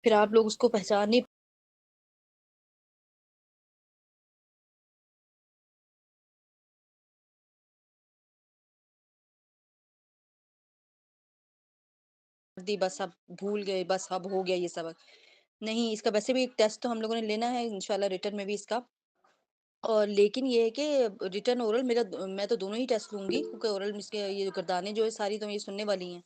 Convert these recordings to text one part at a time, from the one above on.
پھر آپ لوگ اس کو پہچان نہیں دی، بس اب بھول گئے، بس اب ہو گیا یہ سبق۔ نہیں، اس کا ویسے بھی ایک ٹیسٹ تو ہم لوگوں نے لینا ہے انشاءاللہ، ریٹن میں بھی اس کا۔ اور لیکن یہ ہے کہ ریٹن اورل میں تو دونوں ہی ٹیسٹ لوں گی، کیونکہ اورل اس کے یہ گردانیں جو ہے ساری تو یہ سننے والی ہیں،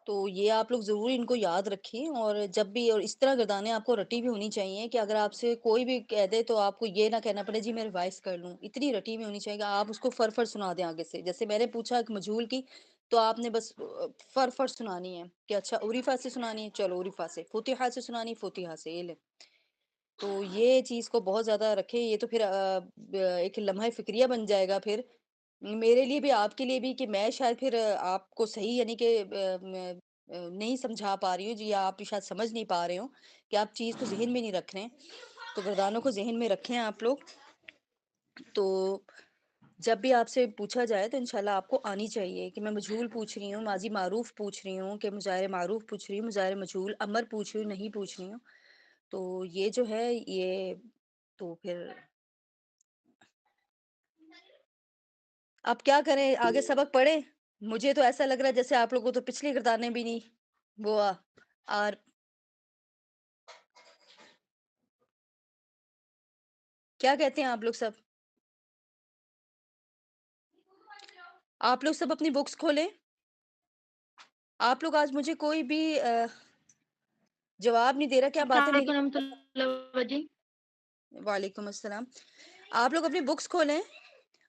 تو یہ آپ لوگ ضرور ان کو یاد رکھیں۔ اور جب بھی، اور اس طرح گردانیں آپ کو رٹی بھی ہونی چاہیے کہ اگر آپ سے کوئی بھی کہہ دے تو آپ کو یہ نہ کہنا پڑے جی میں ریوائز کر لوں، اتنی رٹی ہوئی ہونی چاہیے کہ آپ اس کو فر فر سنا دیں آگے سے۔ جیسے میں نے پوچھا ایک مجہول کی، تو آپ نے بس فر فر سنانی ہے کہ اچھا عریفہ سے سنانی ہے، چلو عریفہ سے، فتحہ سے سنانی ہے، فتحہ سے، یہ لے۔ تو یہ چیز کو بہت زیادہ رکھیں، یہ تو پھر ایک لمحہ فکریہ بن جائے گا پھر میرے لیے بھی، آپ کے لیے بھی، کہ میں شاید پھر آپ کو صحیح یعنی کہ نہیں سمجھا پا رہی ہوں جی، یا آپ شاید سمجھ نہیں پا رہے ہوں کہ آپ چیز کو ذہن میں نہیں رکھ رہے ہیں۔ تو گردانوں کو ذہن میں رکھیں آپ لوگ، تو جب بھی آپ سے پوچھا جائے تو انشاءاللہ آپ کو آنی چاہیے کہ میں مجہول پوچھ رہی ہوں، ماضی معروف پوچھ رہی ہوں، کہ مضارع معروف پوچھ رہی ہوں، مضارع مجہول امر پوچھ رہی ہوں، نہیں پوچھ رہی ہوں۔ تو یہ جو ہے یہ تو پھر اب کیا کریں، آگے سبق پڑھیں؟ مجھے تو ایسا لگ رہا ہے جیسے آپ لوگوں کو تو پچھلی گردانیں بھی نہیں وہ اور کیا کہتے ہیں آپ لوگ سب؟ آپ لوگ سب اپنی بکس کھولیں۔ آپ لوگ آج مجھے کوئی بھی جواب نہیں دے رہا، کیا بات ہے السلام میری؟ علیکم ورحمۃ اللہ جی۔ وعلیکم السلام۔ آپ لوگ اپنی بکس کھولیں،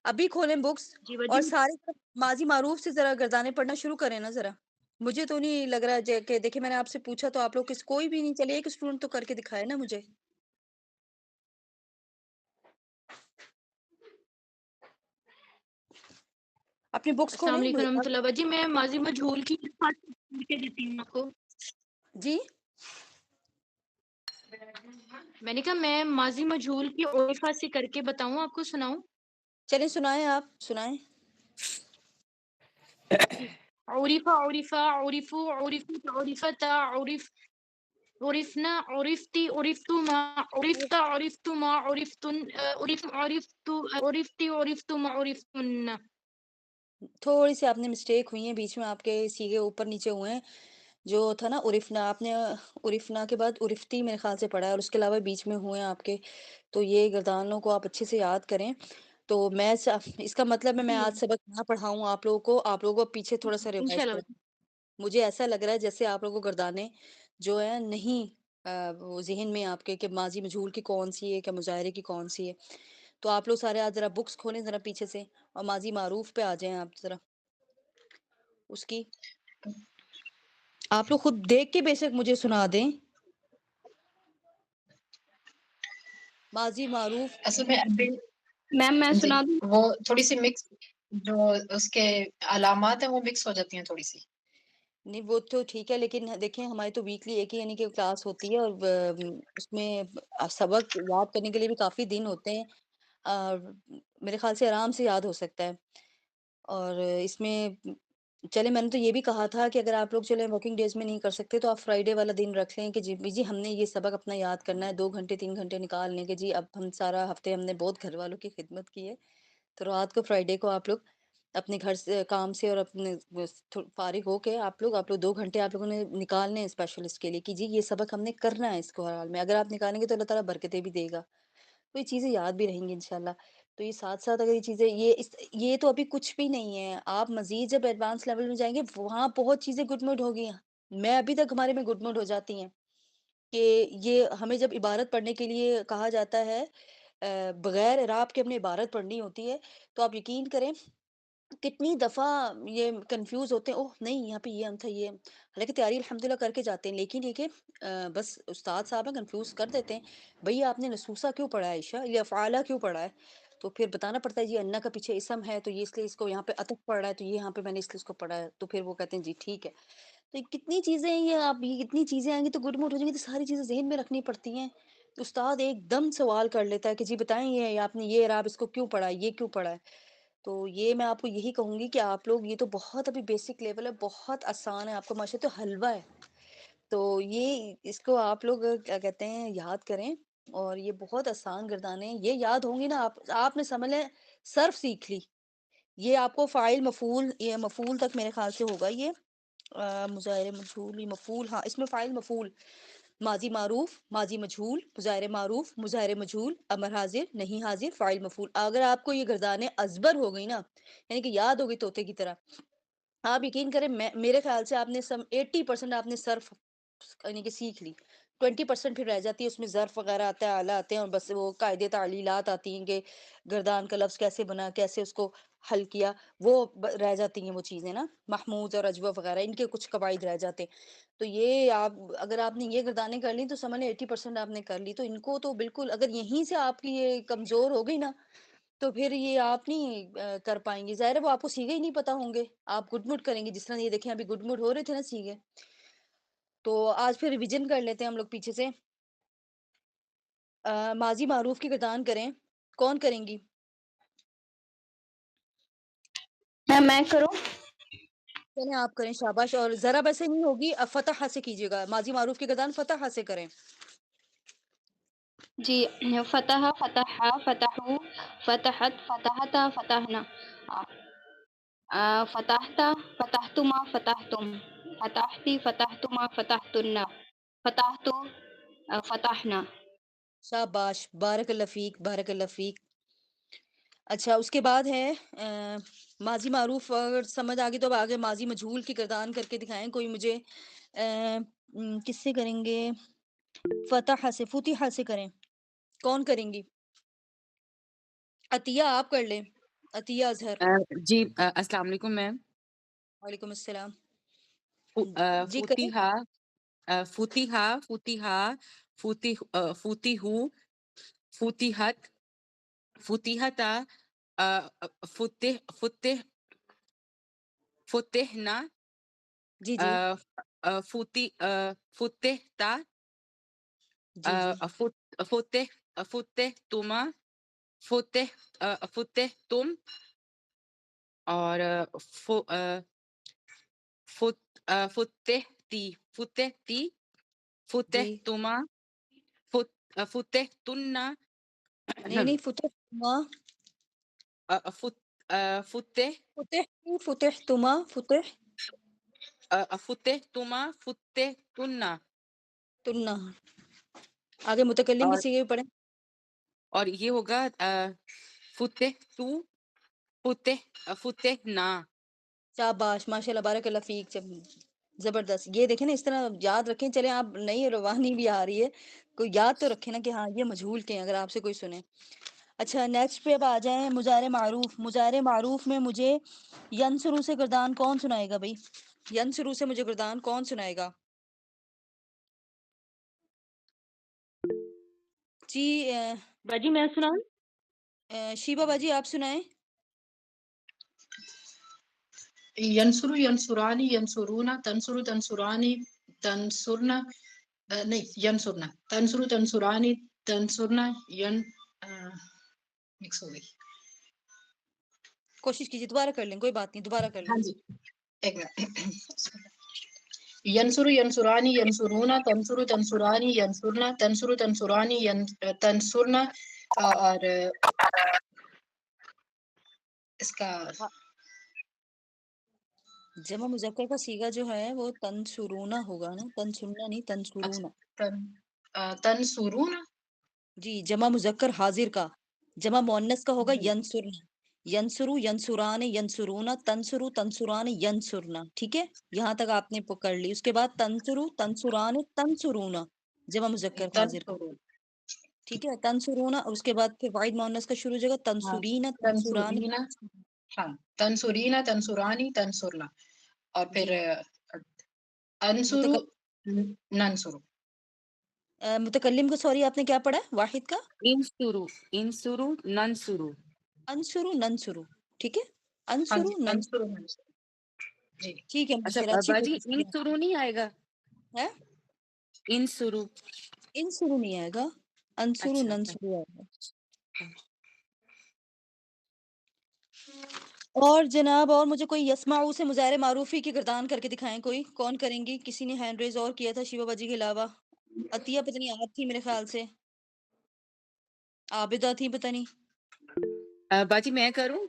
ابھی کھولیں بکس، جی اور باجی، سارے ماضی معروف سے ذرا گردانے پڑھنا شروع کریں نا ذرا۔ مجھے تو نہیں لگ رہا کہ دیکھیں میں نے آپ سے پوچھا تو آپ لوگ کوئی بھی نہیں، چلے ایک اسٹوڈنٹ تو کر کے دکھائے نا مجھے۔ اپنی بکس السلام کھولیں علیکم ورحمۃ اللہ باجی، میں ماضی مجہول کی لکھ کے دیتی ہوں آپ کو۔ جی میں نے کہا میں ماضی مجہول کی عرفہ سے کر کے بتاؤں، آپ کو سناؤں؟ چلیں سنائیں، آپ سنائیں۔ عرفہ، عرفہ، عرفو، عرفت، عرفتا، عرفنا، عرفتی، عرفتما، عرفت، عرفتما، عرفتن، عرفتی، عرفتما، عرفتن۔ تھوڑی سی آپ نے مسٹیک ہوئی ہیں، بیچ میں آپ کے سیگے اوپر نیچے ہوئے ہیں۔ جو تھا نا عرفنا، آپ نے عرفنا کے بعد عرفتی میرے خیال سے پڑھا ہے، اور اس کے علاوہ بیچ میں ہوئے ہیں آپ کے، تو یہ گردانوں کو آپ اچھے سے یاد کریں۔ تو میں اس کا مطلب ہے میں جی آج سبق نہ پڑھاؤں آپ لوگوں کو پیچھے تھوڑا سا ریوائز انشاءاللہ کریں۔ باجی۔ مجھے ایسا لگ رہا ہے جیسے آپ لوگوں کو گردانے جو ہے نہیں وہ ذہن میں آپ کے کہ ماضی مجہول کی کون سی ہے، کہ مظاہرے کی کون سی ہے۔ تو آپ لوگ سارے آج ذرا بکس کھولیں ذرا پیچھے سے، اور ماضی معروف پہ آ جائیں آپ ذرا اس کی۔ آپ لوگ خود دیکھ کے بے شک مجھے سنا دیں ماضی معروف۔ اصل میں ابھی میم میں جی سنا دوں؟ وہ تھوڑی سی مکس، جو اس کے علامات ہیں وہ مکس ہو جاتی ہیں تھوڑی سی۔ نہیں وہ تو ٹھیک ہے، لیکن دیکھیں ہماری تو ویکلی ایک ہی یعنی کہ کلاس ہوتی ہے، اور اس میں سبق یاد کرنے کے لیے بھی کافی دن ہوتے ہیں، اور میرے خیال سے آرام سے یاد ہو سکتا ہے۔ اور اس میں چلے میں نے تو یہ بھی کہا تھا کہ اگر آپ لوگ چلے ورکنگ ڈیز میں نہیں کر سکتے تو آپ فرائیڈے والا دن رکھ لیں کہ جی ہم نے یہ سبق اپنا یاد کرنا ہے، 2 گھنٹے 3 گھنٹے نکال لیں کہ جی اب ہم سارا ہفتے ہم نے بہت گھر والوں کی خدمت کی ہے، تو رات کو فرائیڈے کو آپ لوگ اپنے گھر سے کام سے اور اپنے فارغ ہو کے آپ لوگ 2 گھنٹے آپ لوگوں نے نکالنے ہیں اسپیشل اس کے لیے کہ جی یہ سبق ہم نے کرنا ہے اس کو ہر حال میں۔ اگر آپ نکالیں گے تو اللہ تعالیٰ برکتیں بھی دے گا، تو یہ چیزیں یاد بھی رہیں گی انشاءاللہ۔ تو یہ ساتھ ساتھ اگر یہ چیزیں یہ تو ابھی کچھ بھی نہیں ہے، آپ مزید جب ایڈوانس لیول میں جائیں گے وہاں بہت چیزیں گڈ موڈ ہوگی ہیں، میں ابھی تک ہمارے میں گڈ موڈ ہو جاتی ہیں کہ یہ ہمیں جب عبارت پڑھنے کے لیے کہا جاتا ہے بغیر اعراب کے ہم نے عبارت پڑھنی ہوتی ہے، تو آپ یقین کریں کتنی دفعہ یہ کنفیوز ہوتے ہیں، اوہ نہیں یہاں پہ یہ تھا یہ، حالانکہ تیاری الحمدللہ کر کے جاتے ہیں، لیکن یہ کہ بس استاد صاحب ہیں کنفیوز کر دیتے ہیں، بھئی آپ نے نصوصہ کیوں پڑھا ہے عائشہ، یا افعالہ کیوں پڑھا ہے؟ تو پھر بتانا پڑتا ہے جی انّا کا پیچھے اسم ہے تو یہ اس لیے اس کو یہاں پہ عطف پڑھ رہا ہے، تو یہ یہاں پہ میں نے اس لیے اس کو پڑھا ہے، تو پھر وہ کہتے ہیں جی ٹھیک ہے۔ تو یہ کتنی چیزیں ہیں، یہ کتنی چیزیں آئیں گی تو گڈ موڈ ہو جائیں گی، تو ساری چیزیں ذہن میں رکھنی پڑتی ہیں۔ استاد ایک دم سوال کر لیتا ہے کہ جی بتائیں یہ آپ نے یہ اعراب اس کو کیوں پڑھا ہے، یہ کیوں پڑھا ہے؟ تو یہ میں آپ کو یہی کہوں گی کہ آپ لوگ یہ تو بہت ابھی بیسک لیول ہے، بہت آسان ہے، آپ کو ماشاء تو حلوہ ہے، تو یہ اس کو آپ لوگ کیا کہتے ہیں یاد کریں، اور یہ بہت آسان گردانیں یہ یاد ہوں گی نا، آپ نے سمجھ لیں صرف سیکھ لی۔ یہ آپ کو فاعل مفعول، یہ مفعول تک میرے خیال سے ہوگا یہ مظاہرے مجہول، یہ مفعول، ہاں اس میں فاعل مفعول، ماضی معروف، ماضی مجہول، مظاہرے معروف، مظاہرے مجہول، امر حاضر، نہیں حاضر، فاعل مفعول۔ اگر آپ کو یہ گردانیں ازبر ہو گئی نا، یعنی کہ یاد ہو گئی طوطے کی طرح، آپ یقین کریں میرے خیال سے آپ نے 80% آپ نے صرف یعنی کہ سیکھ لی، 20% پھر رہ جاتی ہے، اس میں ظرف وغیرہ آتا ہے، آلہ آتے ہیں، اور بس وہ قاعدے تعلیلات آتی ہیں کہ گردان کا لفظ کیسے بنا، کیسے اس کو حل کیا، وہ رہ جاتی ہیں وہ چیزیں نا، محمود اور اجوف وغیرہ ان کے کچھ قواعد رہ جاتے ہیں۔ تو یہ آپ اگر آپ نے یہ گردانیں کر لی تو سمجھ لیں 80% آپ نے کر لی، تو ان کو تو بالکل اگر یہیں سے آپ کی یہ کمزور ہو گئی نا، تو پھر یہ آپ نہیں کر پائیں گی، ظاہر ہے وہ آپ کو سیگے ہی نہیں پتا ہوں گے، آپ گڈ مڈ کریں گے، جس طرح یہ دیکھیں ابھی گڈ مڈ ہو رہے تھے نا سیگے۔ تو آج پھر ریویژن کر لیتے ہیں ہم لوگ پیچھے سے۔ ماضی معروف کی گردان کریں، کون کریں گی؟ میں کروں؟ چلیں آپ کریں، شاباش، اور ذرا ویسے نہیں ہوگی، اب فتح سے کیجیے گا، ماضی معروف کی گردان فتح سے کریں۔ جی، فتح، فتح، فتحو، فتحت، فتحت، فتحنا، فتحت، فتحتما، فتحتم، فتحتی، فتحتما، فتحتن، فتحتو، فتحنا۔ شاباش، بارک اللہ فیک، بارک اللہ فیک۔ اچھا اس کے بعد ہے ماضی معروف، اگر سمجھ آگے تو اب آگے ماضی مجہول کی گردان کر کے دکھائیں کوئی مجھے، کس سے کریں گے؟ فتح سے، فتح سے کریں، کون کریں گی؟ عطیہ آپ کر لیں، عطیہ اظہر۔ جی السلام علیکم میم۔ وعلیکم السلام۔ جی کریں۔ فتیحا، فتیحا، فتیحا، فتیحو، فتیحت، فتیحتا، فتح، فتحنا، جی جی فتحتا، جی جی فتحتما، فتحتم، اور فتحتی، جی، فتحتما، فتحتن، نہیں نہیں، فتح تما، فتح، فتح فتح تما، فتح فتحتما، فتحتن، تنا، آگے متکلم اور کسی کے پڑھیں۔ یہ ہوگا فتحتو، فتحنا۔ شاباش، ماشاء اللہ، بارک اللہ فیک، زبردست۔ یہ دیکھیں نا، اس طرح یاد رکھیں، چلیں آپ نئی روانی بھی آ رہی ہے، کوئی یاد تو رکھیں نا کہ ہاں یہ مجہول کے ہیں اگر آپ سے کوئی سنے۔ اچھا نیکسٹ پہ اب آ جائیں مضارع معروف۔ مضارع معروف میں مجھے ینصرو سے گردان کون سنائے گا بھائی؟ ینصرو سے مجھے گردان کون سنائے گا؟ جی باجی میں سناؤں؟ شیبہ باجی آپ سنائیں۔ ینصرو، ینصرانی، ینصرونا، تنصرو، تنصرانی، تنصرنا، نہیں ینصرنا، تنصرو، تنصرانی، تنصرنا، مکس ہو گئی۔ کوشش کیجیے، دوبارہ کر لیں، کوئی بات نہیں، دوبارہ کر لیں۔ ہاں جی، ایک منٹ۔ ینصرو، ینصرانی، ینصرونا، تنصرو، تنصرانی، ینصرنا، تنصرو، تنصرانی، تنصرنا، اور اس کا جمع مذکر کا صیغہ جو ہے وہ تنصرونا ہوگا نا، تنصرنا نہیں، تنصرونا۔ تنصرونا، جی جمع مذکر حاضر کا، جمع مؤنث کا ہوگا جی ینصرنا، ینصرو، ینصران، ینصرونا، تنصرو، تنصران، ینصرنا، ٹھیک ہے، یہاں تک آپ نے پکڑ لی۔ اس کے بعد تنصرو، تنصران، تنصرونا، جمع مذکر حاضر کا، تنصرون، ٹھیک ہے، تنصرونا، اور اس کے بعد پھر واحد مؤنث کا شروع ہو جائے گا، ہاں، تنصرینا، تنصران، تنصرینا، ہاں، تنصرینا، تنصرانی، تنصرنا، اور پھر جی انصرو، ننصرو، متکلم کو سوری آپ نے کیا پڑھا ہے؟ واحد کا انسرو، انسرو، ننسرو۔ انصرو، ننصرو، ٹھیک ہے، ہاں جی، انصرو، ننصرو، انصرو، ننصرو، جی ٹھیک ہے، اچھا ماشاءاللہ، اچھی باجی کوشش کی آپ انسرو نہیں آئے گا؟ نے۔ ہے انسرو، انصرو نہیں آئے گا، انصرو، اچھا اچھا۔ ننصرو آئے گا۔ اور جناب اور مجھے کوئی یسمعو سے مظاہرے معروفی کی گردان کر کے دکھائیں، کوئی کون کریں گی؟ کسی نے ہینڈ ریز اور کیا تھا شیوا باجی کے علاوہ؟ عطیہ پتہ نہیں آپ تھی میرے خیال سے، عابدہ تھی پتہ نہیں. باجی میں کروں؟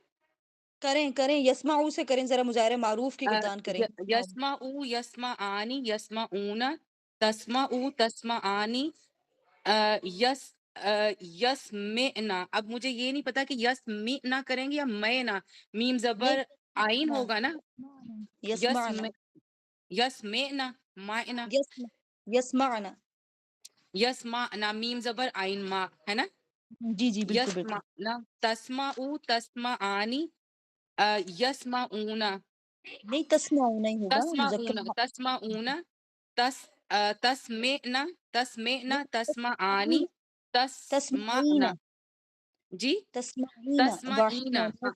کریں یسمعو سے کریں ذرا، مظاہرے معروف کی گردان کریں. یسمعو یسمعانی یسمعون تسمعو تسمعانی یس یسمعنا. اب مجھے یہ نہیں پتا کہ یسمعنا کریں گے یا مینا. میم زبر نہیں آئین ہوگا نا. یسمعنا یسمعنا مائنا یسمعنا یسمعنا میم زبر آئین ما ہے نا. جی جی بالکل بالکل. یسمعنا تسمعو تسمعانی یسمعون نہیں تسمعو نہیں ہوگا مذکر. تسمعون تسمعنا تسمعنا تسمعانی تسمعین تسمعنا. جی تسمعین تسمعین. ہاں ہاں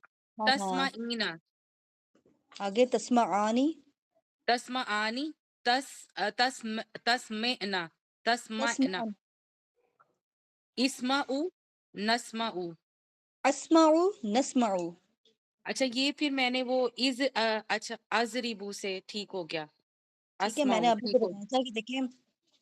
تسمعین آگے تسمعانی تسمعانی تسمعنا تسمعنا. تسمعن اسمعو نسمعو. اسمعو نسمعو. اچھا یہ پھر میں نے وہ اچھا ازریبو سے ٹھیک ہو گیا. ٹھیک ہے، میں نے اسمعو آپ ٹھیک کو ہو بتایا تھا کہ دیکھیں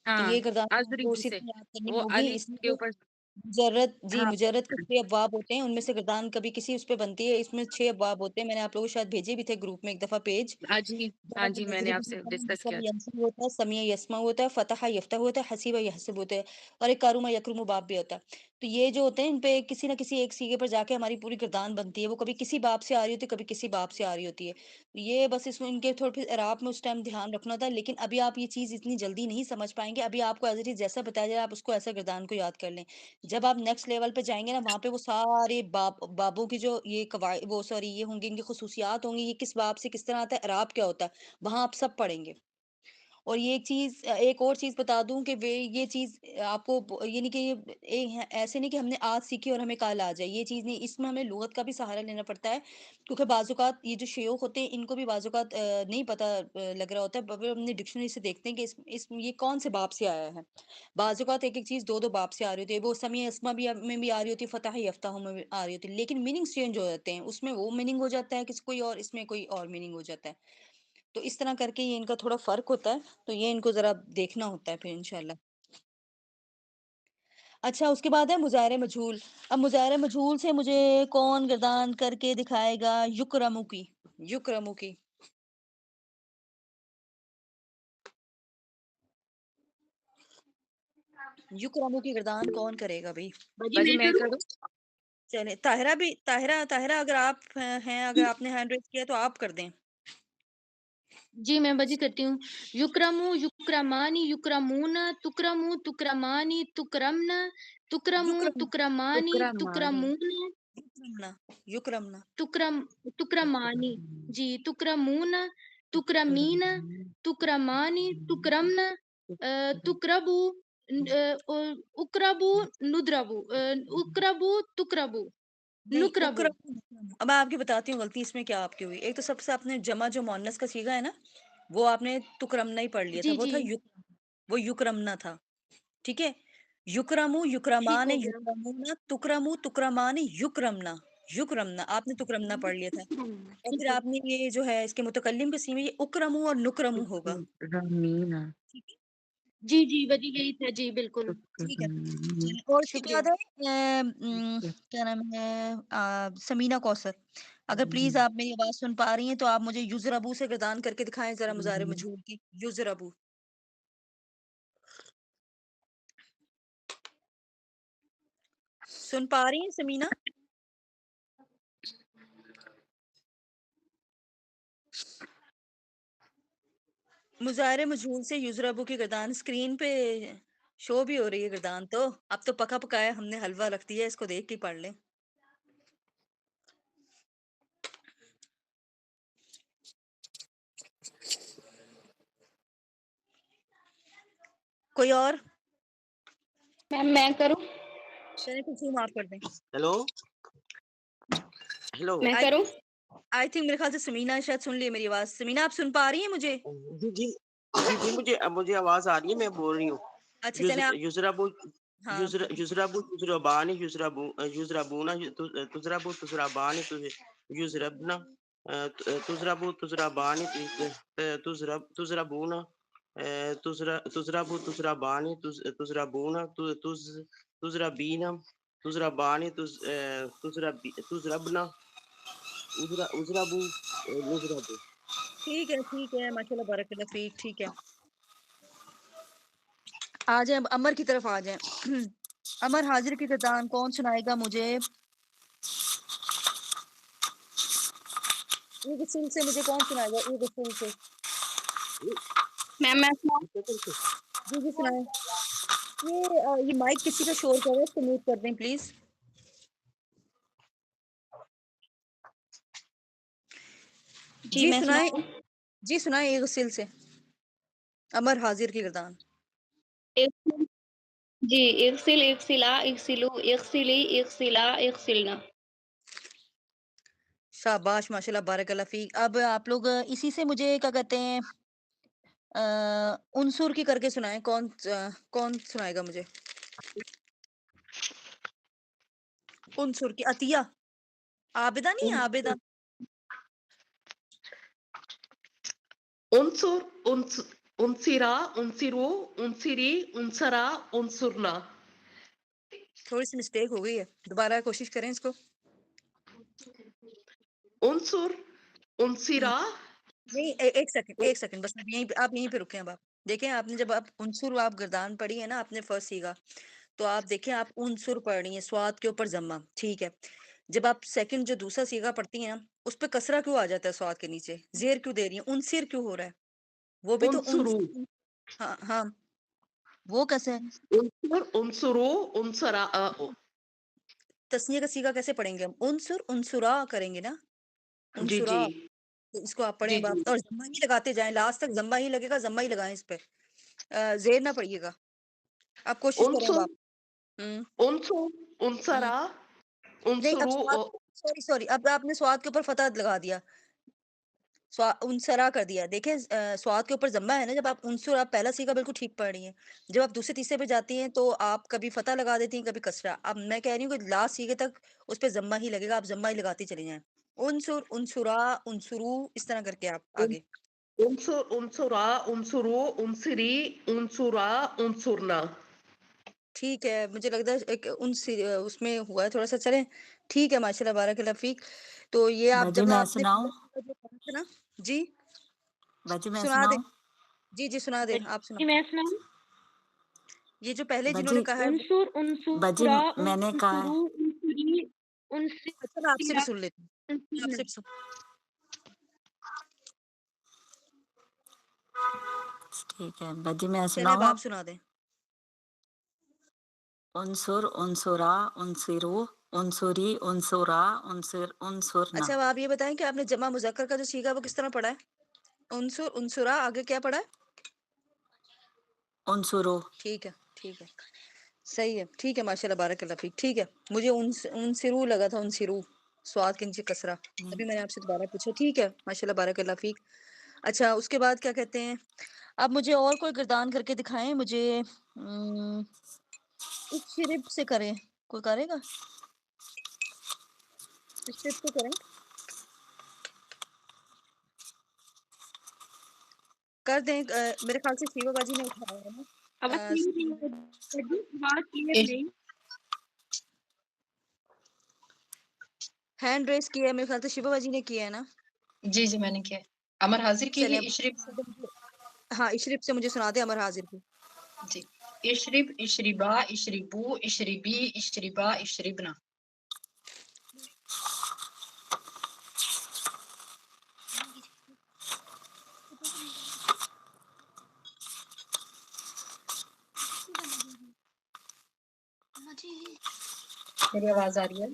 ہاں یہ گردان کو ازریبو اسی سے طرح یاد کرنی وہ ہوگی. اس الف کے میں اوپر ہاں مجرد کے 6 ابواب ہوتے ہیں، ان میں سے گردان کبھی کسی اس پہ بنتی ہے. اس میں 6 ابواب ہوتے ہیں، میں نے آپ لوگوں کو شاید بھیجے بھی تھے گروپ میں ایک دفعہ پیج. جی ہاں ضرب جی میں نے یضرب آپ سے ہوتا ہے، ڈسکس نصب کیا تھا. ینصب ہوتا ہے، سمیع یسمع ہوتا ہے، فتح یفتح ہوتا ہے، حسیب یحسب ہوتا ہے، اور ایک کارم یکرم باب بھی ہوتا ہے. تو یہ جو ہوتے ہیں ان پہ کسی نہ کسی ایک سیگے پر جا کے ہماری پوری گردان بنتی ہے. وہ کبھی کسی باب سے آ رہی ہوتی ہے، کبھی کسی باب سے آ رہی ہوتی ہے. یہ بس اس میں ان کے تھوڑے اعراب میں اس ٹائم دھیان رکھنا تھا. لیکن ابھی آپ یہ چیز اتنی جلدی نہیں سمجھ پائیں گے. ابھی آپ کو ایز اٹ از جیسا بتایا جائے آپ اس کو ایسا گردان کو یاد کر لیں. جب آپ نیکسٹ لیول پہ جائیں گے نا، وہاں پہ وہ سارے بابوں کی جو یہ قواعد وہ سوری یہ ہوں گے، ان کی خصوصیات ہوں گی، یہ کس باب سے کس طرح آتا ہے، اعراب کیا ہوتا ہے، وہاں آپ سب پڑھیں گے. اور یہ ایک اور چیز بتا دوں کہ یہ چیز آپ کو یہ نہیں کہ ایسے نہیں کہ ہم نے آج سیکھی اور ہمیں کل آ جائے، یہ چیز نہیں. اس میں ہمیں لغت کا بھی سہارا لینا پڑتا ہے، کیونکہ بعض اوقات یہ جو شیوخ ہوتے ہیں ان کو بھی بعض اوقات نہیں پتہ لگ رہا ہوتا ہے. ہم نے ڈکشنری سے دیکھتے ہیں کہ یہ کون سے باب سے آیا ہے. بعض اوقات ایک چیز دو باب سے آ رہی ہوتی ہے. وہ سمیع اسما میں بھی آ رہی ہوتی ہے، فتح یفتح میں بھی آ رہی ہوتی ہے، لیکن میننگس چینج ہو جاتے ہیں. اس میں وہ میننگ ہو جاتا ہے کوئی اور، اس میں کوئی اور میننگ ہو جاتا ہے. تو اس طرح کر کے یہ ان کا تھوڑا فرق ہوتا ہے. تو یہ ان کو ذرا دیکھنا ہوتا ہے پھر انشاءاللہ. اچھا اس کے بعد ہے مظاہرے مجہول. اب مظاہرے مجہول سے مجھے کون گردان کر کے دکھائے گا؟ یکرمو کی گردان کون کرے گا بھائی؟ باجی باجی میں میں کروں؟ کروں؟ چلے طاہرہ اگر آپ ہیں، اگر آپ نے ہینڈ ریز کیا تو آپ کر دیں. جی میں باجی کرتی ہوں. یکرمو یکرمانی یکرمون تکرمو تکرمانی تکرمنا تکرمو یکرم تکرمانی تکرمانی تکرمون یکرمنا تکرمانی جی تکرمون تکرمین تکرمانی تکرمنا تکربو اکربو ندربو اکربو تکربو نہیں نکربو. اب میں آپ کی بتاتی ہوں غلطی اس میں کیا آپ کی ہوئی. ایک تو سب سے آپ نے جمع جو مؤنث کا صیغہ ہے نا، وہ آپ نے تکرمنا ہی پڑھ لیا تھا. جی وہ جی تھا وہ یکرمنا تھا. ٹھیک ہے، یکرمو ٹھیک یکرمان ہو گیا. یکرمونا تکرمو تکرمان یکرمنا آپ نے تکرمنا پڑھ لیا تھا. اور ٹھیک پھر ہے. آپ نے یہ جو ہے اس کے متکلم کے سیمے یہ اکرمو اور نکرمو ہوگا. رمینا جی جی باجی یہی تھا جی بالکل. ٹھیک ہے. چلیں، اور اس کے شکریہ. بعد ہے کیا نام ہے سمینہ کوثر. اگر پلیز آپ میری آواز سن پا رہی ہیں تو آپ مجھے یزربو سے گردان کر کے دکھائیں ذرا مظاہرے مجہول کی. یزربو سن پا رہی ہیں سمینہ؟ مظاہرے مجہول سے یزربو کی گردان اسکرین پہ شو بھی ہو رہی ہے گردان. تو اب تو پکا پکایا ہم نے حلوہ رکھ دیا، اس کو دیکھ کے پڑھ لیں. کوئی اور؟ میم میں کروں؟ چلیں کچھ معاف کر دیں. ہیلو ہیلو میں کروں؟ آئی تھنک میرے خیال سے سمینہ شاید سن لی میری آواز. سمینہ آپ سن پا رہی ہیں مجھے؟ جی جی جی مجھے آواز آ رہی ہے، میں بول رہی ہوں. اچھا چلیں آپ یزربو ہاں یزربانی یزربونا تزربو تزربانی يزربن تزرب تزربان تزربون تزرب تزربان تزربون تزربين تزربان تزربن أزربوا نزرب. ٹھیک ہے ماشاء اللہ بارک اللہ فیک. ٹھیک ہے آ جائیں امر کی طرف آ جائیں. امر حاضر کی گردان کون سنائے گا مجھے؟ غسل سے مجھے کون سنائے گا؟ غسل سے میم میں سناؤں؟ جی سنائیں. یہ مائک کسی کا شور کر رہا ہے، اس کو میوٹ کر دیں پلیز. جی میں سنائیں. سناؤں؟ جی سنائیں غسل سے امر حاضر کی گردان. جی اغسل اغسلا اغسلو اغسلی اغسلا اغسلنا. شاباش ماشاء اللہ بارک اللہ فیک. اب آپ لوگ اسی سے مجھے کیا کہتے ہیں عنصر کی کر کے سنائیں. کون سنائے گا مجھے عنصر کی؟ عطیہ، عابدہ نہیں ہے، عابدہ. عنصر انصرا انصرو انصری انصرا انصرنا. تھوڑی سی مسٹیک ہو گئی ہے، دوبارہ کوشش کریں اس کو. عنصر انصرا. نہیں ایک سیکنڈ بس. آپ یہیں پہ رکیں. اب آپ دیکھیں، آپ نے جب آپ عنصر آپ گردان پڑھی ہے نا، آپ نے فرسٹ سیگا، تو آپ دیکھیں آپ عنصر پڑھ رہی ہیں سواد کے اوپر ضمہ. ٹھیک ہے، جب آپ سیکنڈ جو دوسرا سیگا پڑھتی ہیں نا، اس پہ کسرہ کیوں آ جاتا ہے سواد کے نیچے؟ زیر کیوں دے رہی ہیں؟ عنصر کیوں ہو رہا ہے؟ وہ بھی تو انصرو ہاں وہ کیسے ہے؟ عنصر انصرو انصرا. تسنیہ کا سیگا کیسے پڑھیں گے ہم؟ عنصر عنصرا کریں گے نا، جی جی عنصرا. تو اس کو آپ پڑھیں جی جی. باپ، اور ضمہ ہی لگاتے جائیں، لاسٹ تک ضمہ ہی لگے گا، ضمہ ہی لگائیں اس پہ، زیر نہ پڑھیے گا. آپ کوشش کریں عنصر باپ. عنصر انصرا نہیں اب انصرو. سواد، سوری اب آپ نے سواد کے اوپر فتح لگا دیا، انسرا کر دیا. دیکھیں سواد کے اوپر ضمہ ہے نا. جب آپ عنصر، آپ پہلا سیگا بالکل ٹھیک پڑھ رہی ہیں، جب آپ دوسرے تیسرے پہ جاتی ہیں تو آپ کبھی فتح لگا دیتی ہیں، کبھی کسرہ. اب میں کہہ رہی ہوں کہ لاسٹ سیگے تک اس پہ ضمہ ہی لگے گا، آپ ضمہ ہی لگاتی چلی جائیں. عنصر انصرا انصرو، اس طرح کر کے آپ آگے. عنصر انصرا انصرو انصری انصرا انصرنا. ٹھیک ہے، مجھے لگتا ہے ایک اس میں ہوا ہے تھوڑا سا. چلیں ٹھیک ہے ماشاء اللہ بارک اللہ فیک. تو یہ آپ باجی جب میں آپ نے سناؤں؟ جو پڑھا تھا نا، جی باجی میں سنا دیں. سناؤں؟ جی سنا دیں، آپ سنا. جی میں سناؤں؟ یہ جو پہلے جنہوں باجی نے کہا ہے عنصر باجی انصرا میں نے کہا ہے. انصرو انصری اچھا میں آپ سے بھی انصرا سن لیتی ہوں. میں آپ انصرنا. سے بھی سن. ٹھیک ہے باجی میں چلے اب سناؤں؟ آپ سنا دیں. عنصر انصرا انصرو انصری انصرا انصرنا. اچھا اب آپ یہ بتائیں کہ آپ نے جمع مذکر کا جو سیگا وہ کس طرح پڑھا ہے؟ عنصر انصرا، آگے کیا پڑھا ہے؟ انصرو. ٹھیک ہے صحیح ہے. ٹھیک ہے ماشاء اللہ بارک اللہ فیک. ٹھیک ہے، مجھے انصرو لگا تھا، انصرو سواد کے نیچے کسرہ. ابھی میں نے آپ سے دوبارہ پوچھا. ٹھیک ہے ماشاء اللہ بارک اللہ فیک. اچھا اس کے بعد کیا کہتے ہیں، اب مجھے اور کوئی گردان کر کے دکھائیں. مجھے شرب سے کریں، کوئی کرے گا؟ شرب سے کریں، کر دیں. میرے خیال سے شیوا باجی نے اٹھایا ہے آواز نا. کلیئر نہیں ہے جی، آواز کلیئر نہیں. ہینڈ ریس کیا ہے میرے خیال سے شیوا باجی نے کیا ہے نا. جی میں نے کیا. امر حاضر کی چلیں ہی اشرب. ہاں اشرف سے مجھے سنا دے امر حاضر کی. جی اشرب اشربا اشربو اشربی اشربا اشربنا. میری آواز آ رہی ہے؟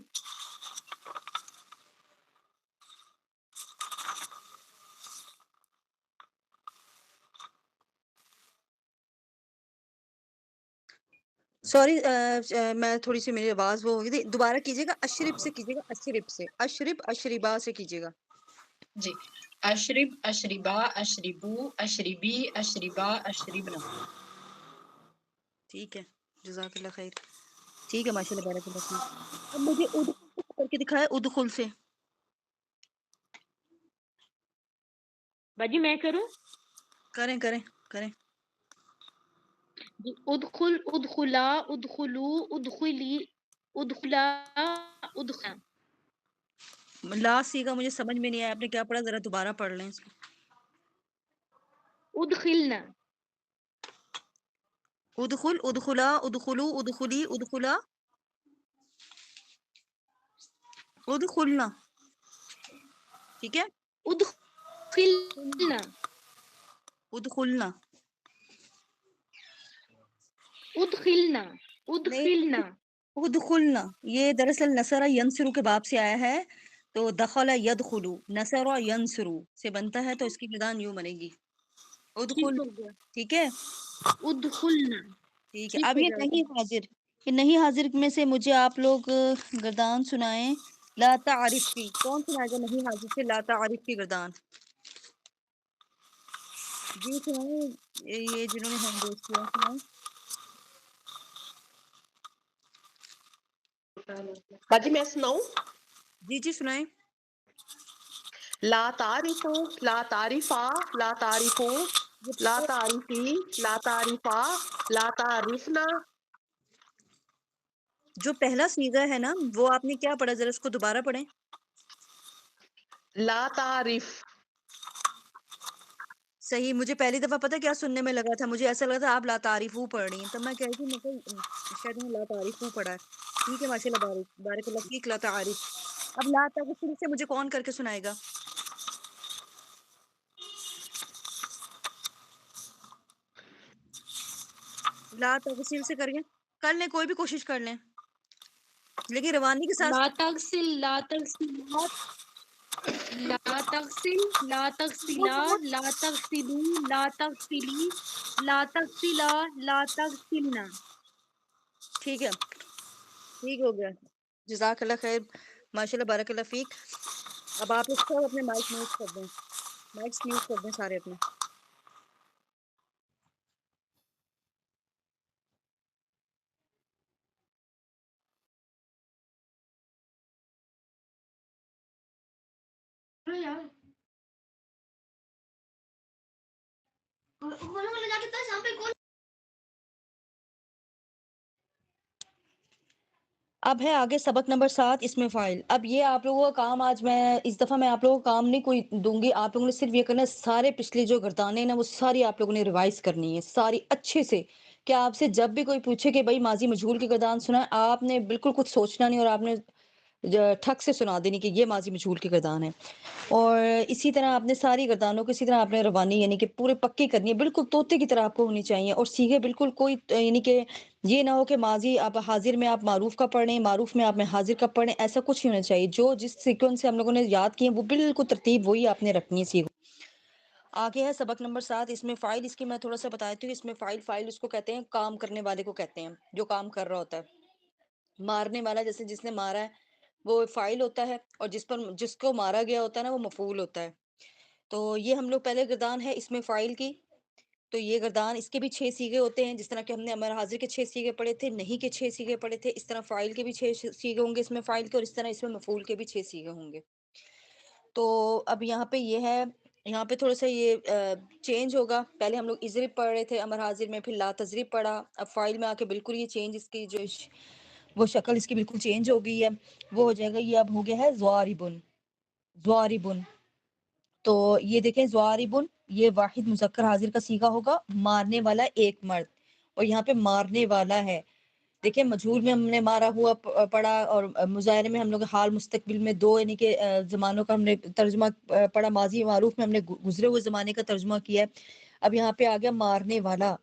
سوری میں تھوڑی سی میری آواز وہ ہو گئی تھی. دوبارہ کیجیے گا، اشرف سے کیجیے گا، اشرف سے. اشرف اشربا سے کیجیے گا. جی اشرب اشربا اشربو اشربی اشربا اشربنا. ٹھیک ہے جزاک اللہ خیر. ٹھیک ہے ماشاء اللہ بارک اللہ فیک. اب مجھے ادخل کر کے دکھایا، ادخل سے. باجی میں کروں؟ کریں کریں کریں. جی، ادخل، ادخلا، ادخلو، ادخلی، ادخلا، ادخلا. لاسٹ سیگا مجھے سمجھ میں نہیں آیا، آپ نے کیا پڑھا؟ ذرا دوبارہ پڑھ لیں اس کو. ادخلنا، ادخل، ادخلا، ادخلو، ادخلی، ادخلا، ادخلنا. ٹھیک ہے. ادخلنا، ادخلنا. ادخلنا، نہیں، ادخلنا. ادخلنا یہ دراصل نصر ینصرو کے باب سے آیا ہے، تو دخل یدخلو، نصر ینصرو سے بنتا ہے، تو اس کی گردان یوں بنے گی ٹھیک ادخل. ہو گیا. ٹھیک ہے. ادخلنا. ٹھیک ہے. ٹھیک اب ہو یہ جائے نہیں گا. حاضر، یہ نہیں حاضر میں سے مجھے آپ لوگ گردان سنائیں. لا تعارف کی کون سنائے گا؟ نہیں حاضر سے لا تعارف کی گردان. جی سنائیں، یہ جنہوں نے ہینڈ ریز کیا سنائیں. باجی میں سناؤں؟ جی جی سنائیں. لا تعرفو، لا تعرفا، لا تعرفو، لا تعرفی، لا تعرفا، لا تعرفنا. جو پہلا سیغہ ہے نا وہ آپ نے کیا پڑھا؟ ذرا اس کو دوبارہ پڑھیں. لا تعرف. صحیح. مجھے پہلی دفعہ پتہ کیا سننے میں لگا تھا؟ مجھے ایسا لگا تھا آپ لا تعریفو پڑھ رہی ہیں، تب میں کہہ رہی تھی میں کہ شاید میں لا تعریفو پڑھا ہے. ٹھیک ہے، ماشاء اللہ، بارک بارک اللہ فیک. لا تعریف. اب لا تغسل سے مجھے کون کر کے سنائے گا؟ لا تغسل سے کر لیں، کوئی بھی کوشش کر لیں، لیکن روانی کے ساتھ. لا تغسل، لا تغسلات، لا تغسل، لا تغسلا، لا تغسلو، لا تغسلی، لا تغسلا، لا تغسلنا. ٹھیک ہے، ٹھیک ہو گیا. جزاک اللہ خیر، ماشاء اللہ، بارک اللہ فیک. اب آپ لوگ سب اپنے مائک میوٹ کر دیں، مائکس میوٹ کر دیں سارے اپنے. اب ہے آگے سبق نمبر 7 اس میں فائل. اب یہ آپ لوگوں کا کام آج میں اس دفعہ میں آپ لوگوں کا کام نہیں کوئی دوں گی، آپ لوگوں نے صرف یہ کرنا ہے سارے پچھلی جو گردانیں نا وہ ساری آپ لوگوں نے ریوائز کرنی ہے، ساری اچھے سے. کہ آپ سے جب بھی کوئی پوچھے کہ بھائی ماضی مجہول کی گردان سنا ہے، آپ نے بالکل کچھ سوچنا نہیں اور آپ نے ٹھک سے سنا دینی کہ یہ ماضی مجہول کی گردان ہے. اور اسی طرح آپ نے ساری گردانوں کو اسی طرح آپ نے روانی یعنی کہ پورے پکی کرنی ہے، بالکل طوطے کی طرح آپ کو ہونی چاہیے. اور سیگے بالکل کوئی یعنی کہ یہ نہ ہو کہ ماضی آپ حاضر میں آپ معروف کا پڑھیں، معروف میں آپ میں حاضر کا پڑھیں، ایسا کچھ نہیں ہونا چاہیے. جو جس سیکوینس سے ہم لوگوں نے یاد کیے وہ بالکل ترتیب وہی آپ نے رکھنی ہے. سیگا آگے ہے سبق نمبر 7. اس میں فائل، اس کی میں تھوڑا سا بتا دیتی ہوں. اس میں فائل اس کو کہتے ہیں، کام کرنے والے کو کہتے ہیں، جو کام کر رہا ہوتا ہے. مارنے والا جیسے جس نے مارا ہے وہ فائل ہوتا ہے، اور جس کو مارا گیا ہوتا ہے نا وہ مفعول ہوتا ہے. تو یہ ہم لوگ پہلے گردان ہے اس میں فائل کی. تو یہ گردان اس کے بھی 6 سیغے ہوتے ہیں، جس طرح کہ ہم نے امر حاضر کے 6 سیغے پڑھے تھے، نہیں کے 6 سیغے پڑھے تھے، اس طرح فائل کے بھی 6 سیغے ہوں گے اس میں فائل کے، اور اس طرح اس میں مفعول کے بھی 6 سیغے ہوں گے. تو اب یہاں پہ یہ ہے، یہاں پہ تھوڑا سا یہ چینج ہوگا. پہلے ہم لوگ اضرب پڑھ رہے تھے امر حاضر میں، پھر لا تضرب پڑھا. اب فائل میں آ کے بالکل یہ چینج، اس کی جو وہ شکل اس کی بالکل چینج ہو گئی ہے. وہ ہو جائے گا، یہ اب ہو گیا ہے ضاربن. ضاربن. تو یہ دیکھیں ضاربن، یہ واحد مذکر حاضر کا صیغہ ہوگا، مارنے والا ایک مرد. اور یہاں پہ مارنے والا ہے، دیکھیں مجہول میں ہم نے مارا ہوا پڑھا، اور مظاہرے میں ہم لوگ حال مستقبل میں دو یعنی کہ زمانوں کا ہم نے ترجمہ پڑھا. ماضی معروف میں ہم نے گزرے ہوئے زمانے کا ترجمہ کیا ہے. اب یہاں پہ آ گیا مارنے والا.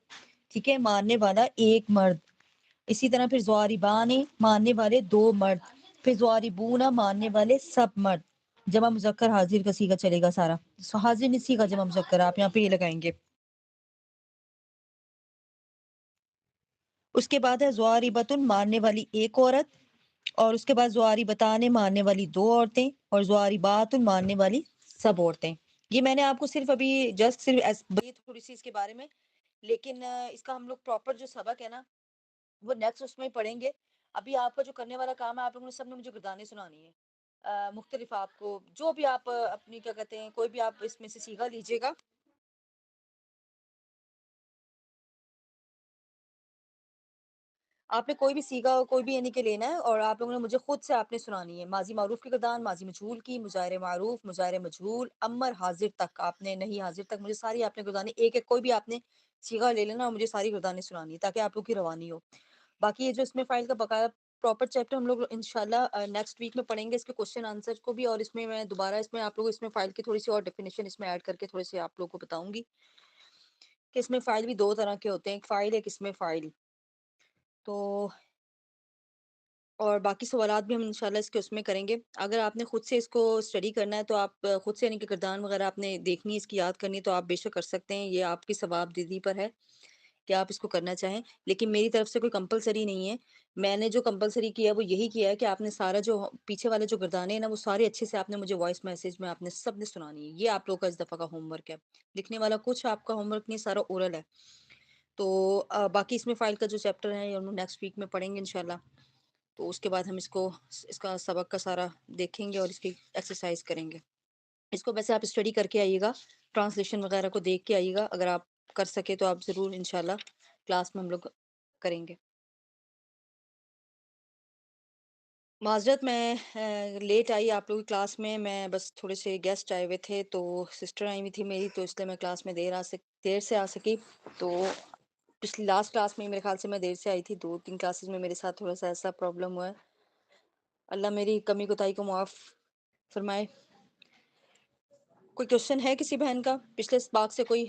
ٹھیک ہے، مارنے والا ایک مرد. اسی طرح پھر ضاربان، مارنے والے 2 مرد. پھر ضاربون، مارنے والے سب مرد. جمع مذکر حاضر کا صیغہ چلے گا سارا. حاضر نہیں صیغہ جمع مذکر، آپ یہاں پہ یہ لگائیں گے. اس کے بعد ہے ضاربۃ، مارنے والی ایک عورت. اور اس کے بعد ضاربتان، مارنے والی 2 عورتیں. اور ضاربات، مارنے والی سب عورتیں. یہ میں نے آپ کو صرف ابھی جسٹ صرف تھوڑی سی اس کے بارے میں، لیکن اس کا ہم لوگ پراپر جو سبق ہے نا وہ نیکسٹ اس میں پڑھیں گے. ابھی آپ کا جو کرنے والا کام ہے، آپ لوگوں نے سب نے مجھے گردانیں سنانی ہے. مختلف آپ کو جو بھی آپ اپنی کیا کہتے ہیں کوئی بھی آپ اس میں سے سیگا لیجیے گا. آپ نے کوئی بھی سیگا کوئی بھی یعنی کہ لینا ہے اور آپ لوگوں نے مجھے خود سے آپ نے سنانی ہے. ماضی معروف کی گردان، ماضی مجہول کی، مضارع معروف، مضارع مجہول، امر حاضر تک آپ نے نہیں حاضر تک مجھے ساری آپ نے گردانی ایک ایک کوئی بھی آپ نے سیگا لے لینا اور مجھے ساری گردانیں سنانی ہے تاکہ آپ لوگ کی روانی ہو. باقی یہ جو اس میں فائل کا بقایا پراپر چیپٹر ہم لوگ انشاءاللہ نیکسٹ ویک میں پڑھیں گے اس کے کوشچن آنسر کو بھی، اور اس میں میں دوبارہ اس میں آپ لوگ اس میں فائل کی تھوڑی سی اور ڈیفینیشن اس میں ایڈ کر کے تھوڑے سے آپ لوگ کو بتاؤں گی کہ اس میں فائل بھی دو طرح کے ہوتے ہیں، ایک فائل ایک اس میں فائل. تو اور باقی سوالات بھی ہم انشاءاللہ اس کے اس میں کریں گے. اگر آپ نے خود سے اس کو اسٹڈی کرنا ہے تو آپ خود سے یعنی کہ گردان وغیرہ آپ نے دیکھنی ہے، اس کی یاد کرنی ہے تو آپ بے شک کر سکتے ہیں. یہ آپ کی ثواب دیدی پر ہے کہ آپ اس کو کرنا چاہیں، لیکن میری طرف سے کوئی کمپلسری نہیں ہے. میں نے جو کمپلسری کیا وہ یہی کیا ہے کہ آپ نے سارا جو پیچھے والے جو گردانے ہیں نا وہ سارے اچھے سے آپ نے مجھے وائس میسج میں آپ نے سب نے سنانی ہے. یہ آپ لوگ کا اس دفعہ کا ہوم ورک ہے. لکھنے والا کچھ آپ کا ہوم ورک نہیں، سارا اورل ہے. تو باقی اس میں فائل کا جو چیپٹر ہے ہم نیکسٹ ویک میں پڑھیں گے انشاءاللہ. تو اس کے بعد ہم اس کا سبق کا سارا دیکھیں گے اور اس کی ایکسرسائز کریں گے. اس کو ویسے آپ اسٹڈی کر کے آئیے گا، ٹرانسلیشن وغیرہ کو دیکھ کے آئیے گا. اگر آپ کر سکے تو آپ ضرور انشاءاللہ کلاس میں ہم لوگ کریں گے. معذرت میں لیٹ آئی آپ لوگوں کی کلاس میں. میں بس تھوڑے سے گیسٹ آئے ہوئے تھے تو سسٹر آئی ہوئی تھی میری، تو اس لیے میں کلاس میں دیر سے آ سکی. تو پچھلی لاسٹ کلاس میں میرے خیال سے میں دیر سے آئی تھی. 2-3 کلاسز میں میرے ساتھ تھوڑا سا ایسا پرابلم ہوا ہے. اللہ میری کمی کوتاہی کو معاف فرمائے. کوئی کوشچن ہے کسی بہن کا پچھلے سباق سے کوئی؟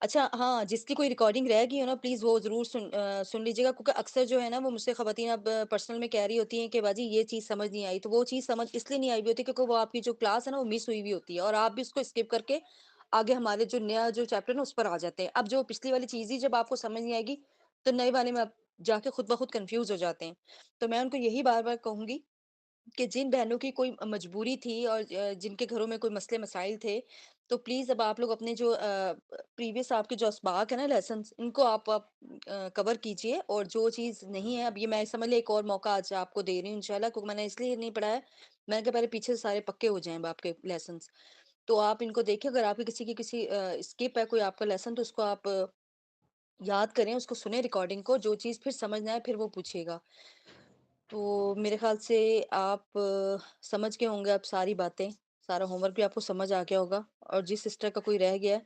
اچھا ہاں، جس کی کوئی ریکارڈنگ رہ گئی ہو نا پلیز وہ ضرور سن لیجیے گا، کیونکہ اکثر جو ہے نا وہ مجھ سے خواتین اب پرسنل میں کہہ رہی ہوتی ہیں کہ باجی یہ چیز سمجھ نہیں آئی. تو وہ چیز سمجھ اس لیے نہیں آئی ہوئی ہوتی کیونکہ وہ آپ کی جو کلاس ہے نا وہ مس ہوئی ہوئی ہوتی ہے اور آپ بھی اس کو اسکپ کر کے آگے ہمارے جو نیا جو چیپٹر نا اس پر آ جاتے ہیں. اب جو پچھلی والی چیز ہی جب آپ کو سمجھ نہیں آئے گی تو نئے والے میں آپ جا کے خود بخود کنفیوز ہو جاتے ہیں. تو میں ان کو یہی بار بار کہوں گی کہ جن بہنوں کی کوئی مجبوری تھی اور جن کے گھروں میں کوئی مسئلے مسائل تھے تو پلیز اب آپ لوگ اپنے جو پریویس آپ کے جو اسباق ہے نا لیسنس ان کو آپ کور کیجئے. اور جو چیز نہیں ہے اب یہ میں سمجھ لے ایک اور موقع آج آپ کو دے رہی ہوں انشاءاللہ، کیونکہ میں نے اس لیے نہیں پڑھایا، میں نے کہا پہلے پیچھے سے سارے پکے ہو جائیں اب آپ کے لیسنس. تو آپ ان کو دیکھیں، اگر آپ کی کسی اسکپ ہے کوئی آپ کا لیسن تو اس کو آپ یاد کریں، اس کو سنیں ریکارڈنگ کو، جو چیز پھر سمجھ نہ آئے پھر وہ پوچھیے گا. تو میرے خیال سے آپ سمجھ کے ہوں گے اب ساری باتیں، سارا ہوم ورک بھی آپ کو سمجھ آ گیا ہوگا. اور جس سسٹر کا کوئی رہ گیا ہے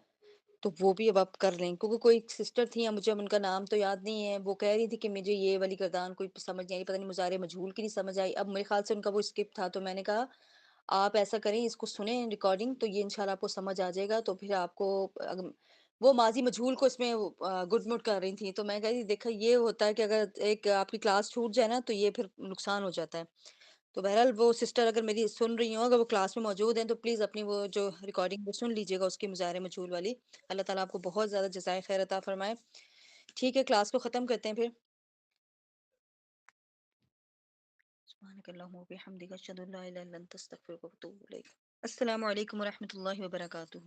تو وہ بھی اب آپ کر لیں، کیونکہ کوئی سسٹر تھی مجھے اب ان کا نام تو یاد نہیں ہے، وہ کہہ رہی تھی کہ مجھے یہ والی گردان کوئی سمجھ نہیں آئی، پتہ نہیں مضارع مجہول کی نہیں سمجھ آئی. اب میرے خیال سے ان کا وہ اسکپ تھا تو میں نے کہا آپ ایسا کریں اس کو سنیں ریکارڈنگ تو یہ انشاءاللہ آپ کو سمجھ آ جائے گا. تو پھر آپ کو وہ ماضی مجہول کو اس میں گڈ مڈ کر رہی تھیں تو میں کہتی دیکھا یہ ہوتا ہے کہ اگر ایک آپ کی کلاس چھوٹ جائے نا تو یہ پھر نقصان ہو جاتا ہے. تو بہرحال وہ سسٹر اگر میری سن رہی ہوں، اگر وہ کلاس میں موجود ہیں تو پلیز اپنی وہ جو ریکارڈنگ وہ سن لیجیے گا اس کی مضارع مجہول والی. اللہ تعالیٰ آپ کو بہت زیادہ جزائے خیر عطا فرمائے. ٹھیک ہے، کلاس کو ختم کرتے ہیں پھر. سبحانک اللہم و بحمدک اشہد ان لا الہ الا انت استغفرک و اتوب الیک. السلام علیکم ورحمۃ اللہ وبرکاتہ.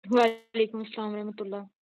وعلیکم السلام ورحمۃ اللہ.